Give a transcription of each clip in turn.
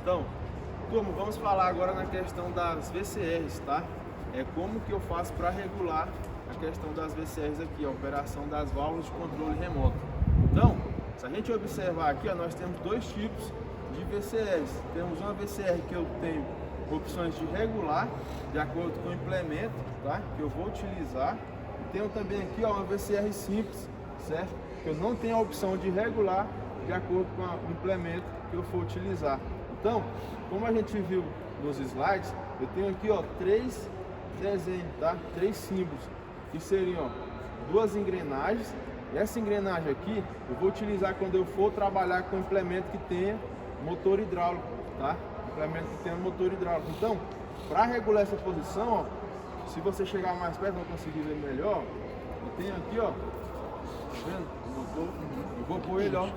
Então, turma, vamos falar agora na questão das VCRs, tá? Como que eu faço para regular a questão das VCRs aqui, a operação das válvulas de controle remoto. Então, se a gente observar aqui, ó, nós temos dois tipos de VCRs. Temos uma VCR que eu tenho opções de regular, de acordo com o implemento, tá? Que eu vou utilizar. E tenho também aqui, ó, uma VCR simples, certo? Que eu não tenho a opção de regular de acordo com o implemento que eu for utilizar. Então, como a gente viu nos slides, eu tenho aqui, ó, três desenhos, tá? Três símbolos, que seriam, ó, duas engrenagens. E essa engrenagem aqui eu vou utilizar quando eu for trabalhar com implemento que tenha motor hidráulico, tá? Implemento que tenha motor hidráulico. Então, para regular essa posição, ó, se você chegar mais perto, vai conseguir ver melhor. Eu tenho aqui, ó, tá vendo? O motor, eu vou pôr ele, ó,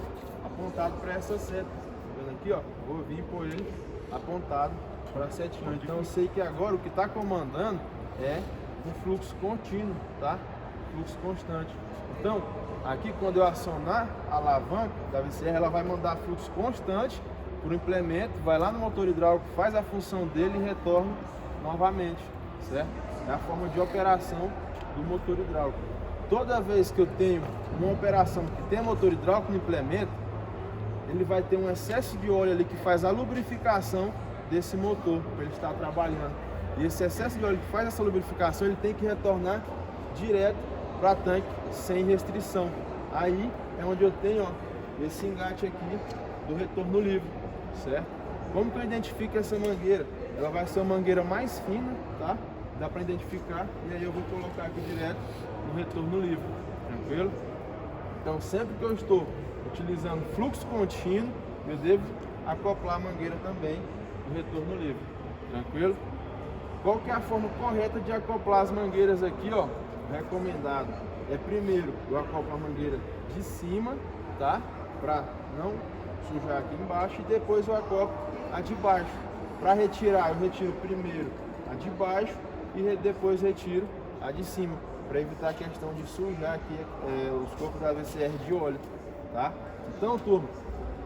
apontado para essa seta. Tá vendo aqui, ó? Vou vir pôr ele apontado para a setinha. Então eu sei que agora o que está comandando é um fluxo contínuo, tá? Fluxo constante. Então, aqui quando eu acionar a alavanca da VCR, ela vai mandar fluxo constante para o implemento, vai lá no motor hidráulico, faz a função dele e retorna novamente, certo? É a forma de operação do motor hidráulico. Toda vez que eu tenho uma operação que tem motor hidráulico no implemento, ele vai ter um excesso de óleo ali que faz a lubrificação desse motor para ele estar trabalhando. E esse excesso de óleo que faz essa lubrificação, ele tem que retornar direto para tanque sem restrição. Aí é onde eu tenho, ó, esse engate aqui do retorno livre, certo? Como que eu identifico essa mangueira? Ela vai ser uma mangueira mais fina, tá? Dá para identificar, e aí eu vou colocar aqui direto no retorno livre, tranquilo? Então sempre que eu estou utilizando fluxo contínuo, eu devo acoplar a mangueira também no retorno livre, tranquilo? Qual que é a forma correta de acoplar as mangueiras aqui, ó? Recomendado é primeiro eu acoplo a mangueira de cima, tá? Para não sujar aqui embaixo, e depois eu acoplo a de baixo. Para retirar, eu retiro primeiro a de baixo e depois retiro a de cima, para evitar a questão de sujar aqui os cocos da VCR de óleo, tá? Então, turma,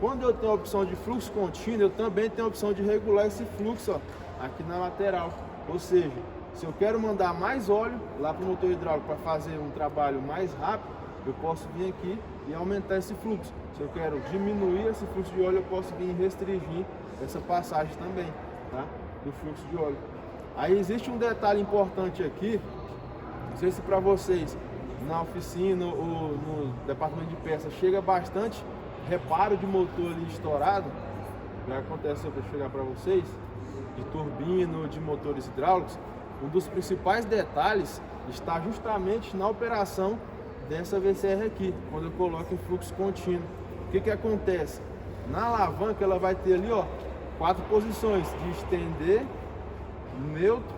quando eu tenho a opção de fluxo contínuo, eu também tenho a opção de regular esse fluxo, ó, aqui na lateral. Ou seja, se eu quero mandar mais óleo lá para o motor hidráulico para fazer um trabalho mais rápido, eu posso vir aqui e aumentar esse fluxo. Se eu quero diminuir esse fluxo de óleo, eu posso vir restringir essa passagem também, tá? Do fluxo de óleo. Aí existe um detalhe importante aqui, não sei se para vocês na oficina ou no departamento de peças chega bastante reparo de motor ali estourado, já acontece para chegar para vocês, de turbina ou de motores hidráulicos. Um dos principais detalhes está justamente na operação dessa VCR aqui, quando eu coloco em fluxo contínuo. O que que acontece? Na alavanca ela vai ter ali, ó, 4 posições de estender, neutro,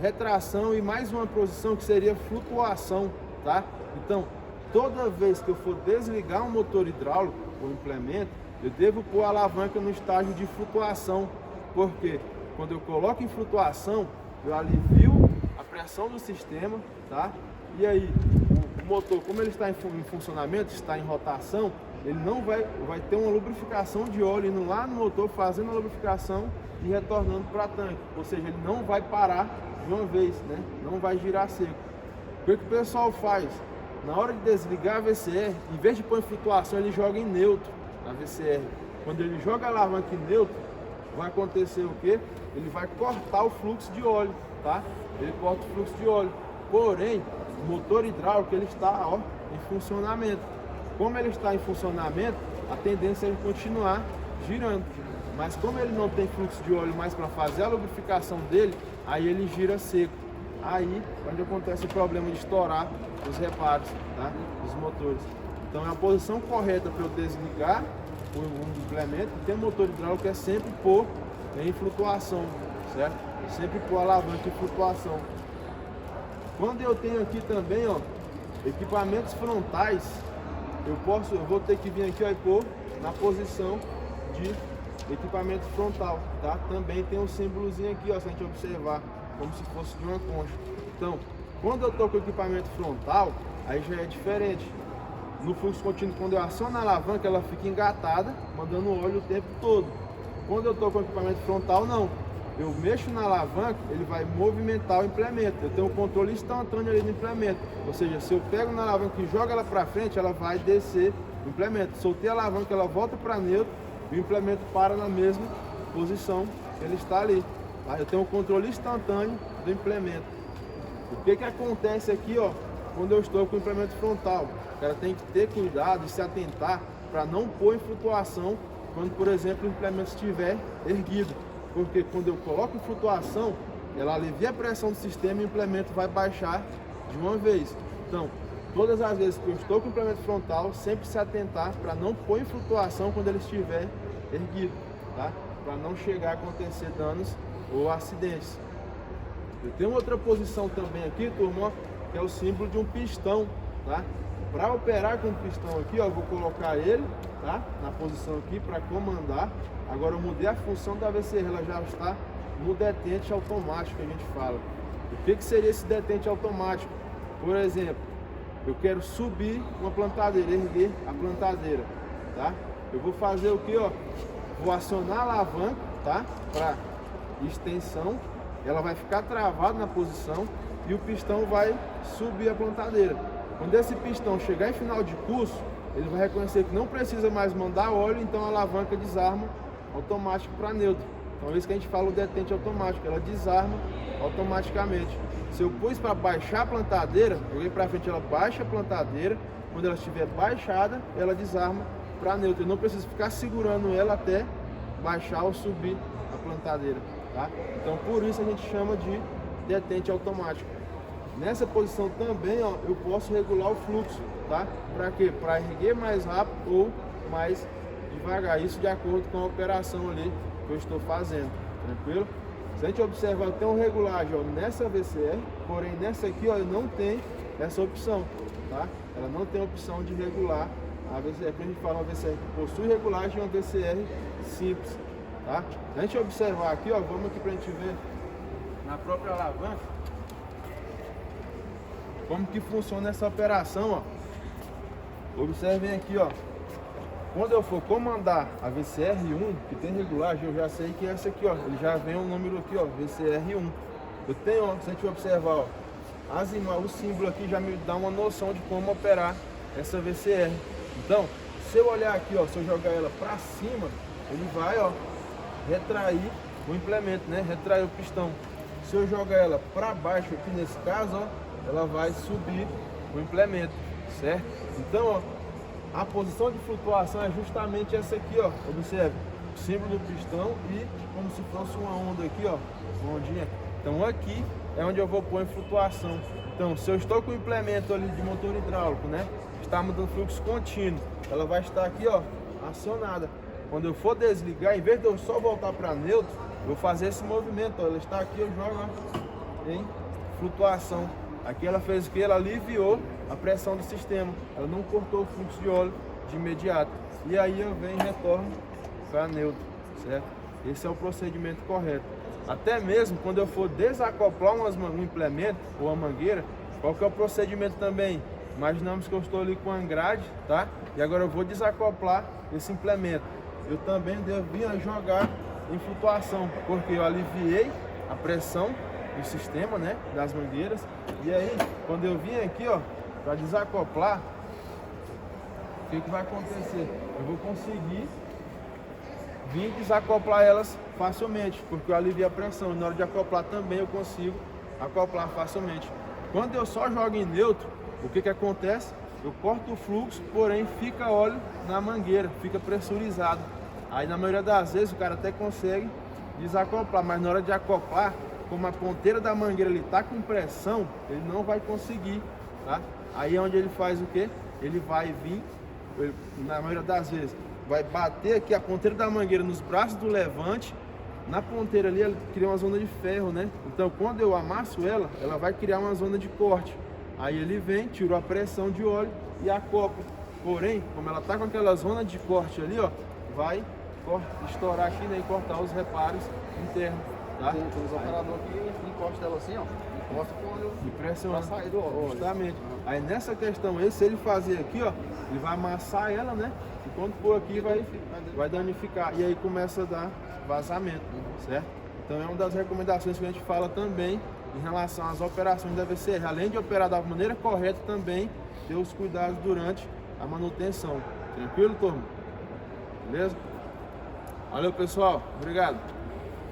retração e mais uma posição que seria flutuação, tá? Então, toda vez que eu for desligar um motor hidráulico ou implemento, eu devo pôr a alavanca no estágio de flutuação, porque quando eu coloco em flutuação, eu alivio a pressão do sistema, tá? E aí, o motor, como ele está em funcionamento, está em rotação, ele não vai ter uma lubrificação de óleo indo lá no motor, fazendo a lubrificação e retornando para tanque. Ou seja, ele não vai parar de uma vez, né? Não vai girar seco. O que o pessoal faz? Na hora de desligar a VCR, em vez de pôr em flutuação, ele joga em neutro a VCR. Quando ele joga a alavanca em neutro, vai acontecer o quê? Ele vai cortar o fluxo de óleo, tá? Ele corta o fluxo de óleo. Porém, o motor hidráulico ele está, ó, em funcionamento. Como ele está em funcionamento, a tendência é ele continuar girando. Mas como ele não tem fluxo de óleo mais para fazer a lubrificação dele, aí ele gira seco. Aí é onde acontece o problema de estourar os reparos, tá? Dos motores. Então a posição correta para eu desligar o implemento que tem motor hidráulico é sempre pôr em flutuação, certo? Sempre pôr a alavanca em flutuação. Quando eu tenho aqui também, ó, equipamentos frontais, eu vou ter que vir aqui, ó, e pôr na posição de equipamento frontal, tá? Também tem um símbolozinho aqui, ó, se a gente observar, como se fosse de uma concha. Então, quando eu tô com o equipamento frontal, aí já é diferente. No fluxo contínuo, quando eu aciono a alavanca, ela fica engatada, mandando óleo o tempo todo. quando eu estou com o equipamento frontal, não. Eu mexo na alavanca, ele vai movimentar o implemento. Eu tenho um controle instantâneo ali no implemento. Ou seja, se eu pego na alavanca e jogo ela para frente, ela vai descer o implemento. Soltei a alavanca, ela volta para neutro e o implemento para na mesma posição que ele está ali. Tá? Eu tenho um controle instantâneo do implemento. O que acontece aqui, ó, quando eu estou com o implemento frontal? O cara tem que ter cuidado e se atentar para não pôr em flutuação quando, por exemplo, o implemento estiver erguido. Porque quando eu coloco em flutuação, ela alivia a pressão do sistema e o implemento vai baixar de uma vez. Então, todas as vezes que eu estou com o implemento frontal, sempre se atentar para não pôr em flutuação quando ele estiver erguido, tá? Para não chegar a acontecer danos ou acidentes. Eu tenho outra posição também aqui, turma, que é o símbolo de um pistão, tá? Para operar com o pistão aqui, ó, eu vou colocar ele, tá? Na posição aqui para comandar. Agora eu mudei a função da VCR, ela já está no detente automático que a gente fala. O que seria esse detente automático? Por exemplo, eu quero subir uma plantadeira, erguer a plantadeira, tá? Eu vou fazer o que, ó? Vou acionar a alavanca, tá? Para extensão, ela vai ficar travada na posição e o pistão vai subir a plantadeira. Quando esse pistão chegar em final de curso, ele vai reconhecer que não precisa mais mandar óleo, então a alavanca desarma automático para neutro. Então é isso que a gente fala o detente automático, ela desarma automaticamente. Se eu pus para baixar a plantadeira, joguei para frente, ela baixa a plantadeira. Quando ela estiver baixada, ela desarma para neutro. Eu não preciso ficar segurando ela até baixar ou subir a plantadeira, tá? Então por isso a gente chama de detente automático. Nessa posição também, ó, eu posso regular o fluxo, tá? Para quê? Para erguer mais rápido ou mais devagar, isso de acordo com a operação ali que eu estou fazendo, tranquilo? Se a gente observar, tem uma regulagem, ó, nessa VCR, porém nessa aqui, ó, não tem essa opção, tá? Ela não tem a opção de regular a VCR. Quando a gente fala uma VCR que possui regulagem, é uma VCR simples, tá? Se a gente observar aqui, ó, vamos aqui para a gente ver na própria alavanca como que funciona essa operação, ó. Observem aqui, ó. Quando eu for comandar a VCR1, que tem regulagem, eu já sei que essa aqui, ó, ele já vem o número aqui, ó, VCR1. Eu tenho, ó, se a gente observar, ó, o símbolo aqui já me dá uma noção de como operar essa VCR. Então, se eu olhar aqui, ó, se eu jogar ela para cima, ele vai, ó, retrair o implemento, né? Retrair o pistão. Se eu jogar ela para baixo aqui nesse caso, ó, ela vai subir o implemento, certo? Então, ó, a posição de flutuação é justamente essa aqui, ó. Observe, o símbolo do pistão e como se fosse uma onda aqui, ó, uma ondinha. Então aqui é onde eu vou pôr em flutuação. Então, se eu estou com o implemento ali de motor hidráulico, né, está mudando fluxo contínuo, ela vai estar aqui, ó, acionada. Quando eu for desligar, em vez de eu só voltar para neutro, eu vou fazer esse movimento, ó. Ela está aqui, eu jogo, ó, em flutuação. Aqui ela fez o que? Ela aliviou a pressão do sistema. Ela não cortou o fluxo de óleo de imediato. E aí eu venho e retorno para neutro, certo? Esse é o procedimento correto. Até mesmo quando eu for desacoplar um implemento ou uma mangueira, qual que é o procedimento também? Imaginamos que eu estou ali com a grade, tá? E agora eu vou desacoplar esse implemento. Eu também devo vir a jogar em flutuação, porque eu aliviei a pressão do sistema, né, das mangueiras. E aí, quando eu vim aqui, ó, para desacoplar, o que vai acontecer? Eu vou conseguir vir desacoplar elas facilmente, porque eu aliviei a pressão. E na hora de acoplar também eu consigo acoplar facilmente. Quando eu só jogo em neutro, o que acontece? Eu corto o fluxo, porém fica óleo na mangueira, fica pressurizado. Aí na maioria das vezes o cara até consegue desacoplar, mas na hora de acoplar, como a ponteira da mangueira ele está com pressão, ele não vai conseguir, tá? Aí é onde ele faz o que? Ele vai vir, na maioria das vezes, vai bater aqui a ponteira da mangueira nos braços do levante. Na ponteira ali, ela cria uma zona de ferro, né? Então, quando eu amasso ela, ela vai criar uma zona de corte. Aí ele vem, tirou a pressão de óleo e acopla. Porém, como ela está com aquela zona de corte ali, ó, vai estourar aqui, né, e cortar os reparos internos. Tá? Tem os operadores que encostam ela assim, ó, encosta com o óleo e pressiona pra sair do óleo. Justamente. Aí nessa questão aí, se ele fazer aqui, ó, ele vai amassar ela, né? E quando for aqui vai danificar. E aí começa a dar vazamento, certo? Então é uma das recomendações que a gente fala também em relação às operações da VCR. Além de operar da maneira correta, também ter os cuidados durante a manutenção. Tranquilo, turma? Beleza? Valeu, pessoal. Obrigado.